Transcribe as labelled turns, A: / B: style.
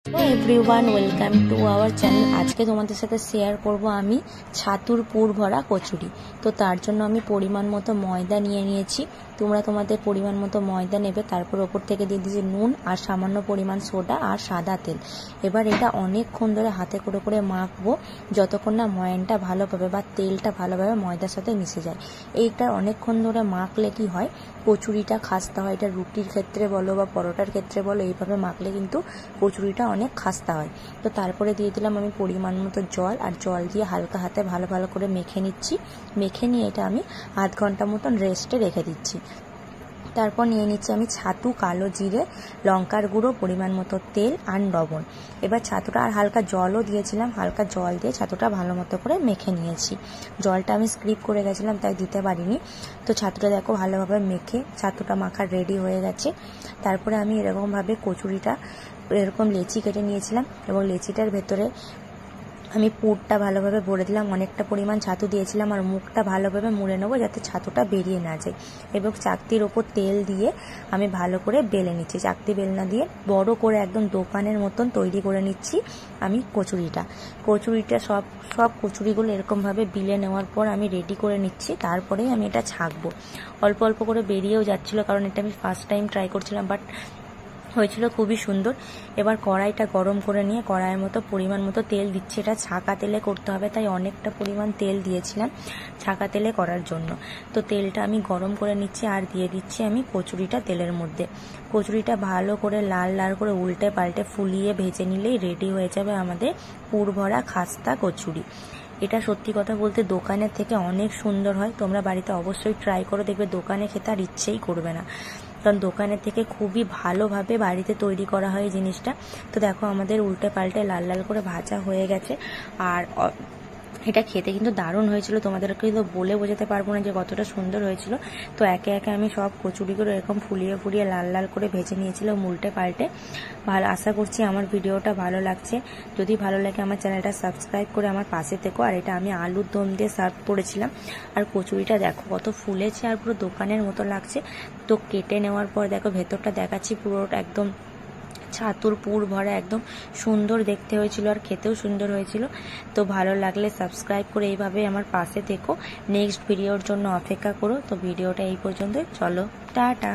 A: Everyone welcome to our channel. आज के तुम्हारे साथे शेयर करब आमी छातुर पुर भरा कचुरी। तो तार जोन्नो आमी परिमाण मतो मयदा निये नियेछि। তোমরা তোমাদের পরিমাণ মতো ময়দা নেবে, তারপর ওপর থেকে দিয়ে দিয়েছি নুন আর সামান্য পরিমাণ সোডা আর সাদা তেল। এবার এটা অনেকক্ষণ ধরে হাতে করে মাখবো যতক্ষণ না ময়ানটা ভালোভাবে বা তেলটা ভালোভাবে ময়দার সাথে মিশে যায়। এইটা অনেকক্ষণ ধরে মাখলে কি হয়, কচুরিটা খাস্তা হয়। এটা রুটির ক্ষেত্রে বলো বা পরোটার ক্ষেত্রে বলো, এইভাবে মাখলে কিন্তু কচুরিটা অনেক খাস্তা হয়। তো তারপরে দিয়ে দিলাম আমি পরিমাণ মতো জল, আর জল দিয়ে হালকা হাতে ভালো করে মেখে নিচ্ছি। মেখে নিয়ে এটা আমি আধ ঘন্টা মতন রেস্টে রেখে দিচ্ছি। তারপর নিয়ে নিচ্ছি আমি ছাতু, কালো জিরে, লঙ্কার গুঁড়ো, পরিমাণ মতো তেল আর লবণ। এবার ছাতুটা আর হালকা জলও দিয়েছিলাম, হালকা জল দিয়ে ছাতুটা ভালো মতো করে মেখে নিয়েছি। জলটা আমি স্কিপ করে গেছিলাম তাই দিতে পারিনি। তো ছাতুটা দেখো ভালোভাবে মেখে ছাতুটা মাখার রেডি হয়ে গেছে। তারপরে আমি এরকমভাবে কচুরিটা এরকম লেচি কেটে নিয়েছিলাম এবং লেচিটার ভেতরে আমি পুরটা ভালোভাবে ভরে দিলাম। অনেকটা পরিমাণ ছাতু দিয়েছিলাম আর মুখটা ভালোভাবে মুড়ে নেবো যাতে ছাতুটা বেরিয়ে না যায়। এবং চাকতির ওপর তেল দিয়ে আমি ভালো করে বেলে নিচ্ছি। চাকতি বেলনা দিয়ে বড় করে একদম দোকানের মতন তৈরি করে নিচ্ছি আমি কচুরিটা। সব কচুরিগুলো এরকমভাবে বিলে নেওয়ার পর আমি রেডি করে নিচ্ছি। তারপরেই আমি এটা ছাঁকবো। অল্প অল্প করে বেরিয়েও যাচ্ছিলো, কারণ এটা আমি ফার্স্ট টাইম ট্রাই করছিলাম, বাট হয়েছিল খুবই সুন্দর। এবার কড়াইটা গরম করে নিয়ে কড়াইয়ের মতো পরিমাণ মতো তেল দিচ্ছি। এটা ছাঁকা তেলে করতে হবে, তাই অনেকটা পরিমাণ তেল দিয়েছিলাম ছাঁকা তেলে করার জন্য। তো তেলটা আমি গরম করে নিচ্ছি আর দিয়ে দিচ্ছি আমি কচুরিটা তেলের মধ্যে। কচুরিটা ভালো করে লাল লাল করে উল্টে পাল্টে ফুলিয়ে ভেজে নিলেই রেডি হয়ে যাবে আমাদের পুর ভরা খাস্তা কচুরি। এটা সত্যি কথা বলতে দোকানের থেকে অনেক সুন্দর হয়। তোমরা বাড়িতে অবশ্যই ট্রাই করো, দেখবে দোকানে খেতে আর ইচ্ছেই করবে না, কারণ দোকানের থেকে খুবই ভালোভাবে বাড়িতে তৈরি করা হয় এই জিনিসটা। তো দেখো আমাদের উল্টে পাল্টে লাল লাল করে ভাজা হয়ে গেছে। আর এটা খেতে কিন্তু দারুণ হয়েছিল, তোমাদেরকে তো বলে বোঝাতে পারবো না যে কতটা সুন্দর হয়েছিল। তো একে একে আমি সব কচুরিগুলো এরকম ফুলিয়ে লাল লাল করে ভেজে নিয়েছিলাম উল্টে পাল্টে। ভালো, আশা করছি আমার ভিডিওটা ভালো লাগছে। যদি ভালো লাগে আমার চ্যানেলটা সাবস্ক্রাইব করে আমার পাশে থেকো। আর এটা আমি আলুর দম দিয়ে সার্ভ করেছিলাম। আর কচুরিটা দেখো কত ফুলেছে আর পুরো দোকানের মতো লাগছে। তো কেটে নেওয়ার পর দেখো ভেতরটা দেখাচ্ছি, পুরোটা একদম ছাতুর পুর ভরা, একদম সুন্দর দেখতে হয়েছিল আর খেতেও সুন্দর হয়েছিল। তো ভালো লাগলে সাবস্ক্রাইব করে এইভাবে আমার পাশে থেকো। নেক্সট ভিডিওর জন্য অপেক্ষা করো। তো ভিডিওটা এই পর্যন্ত, চলো টাটা।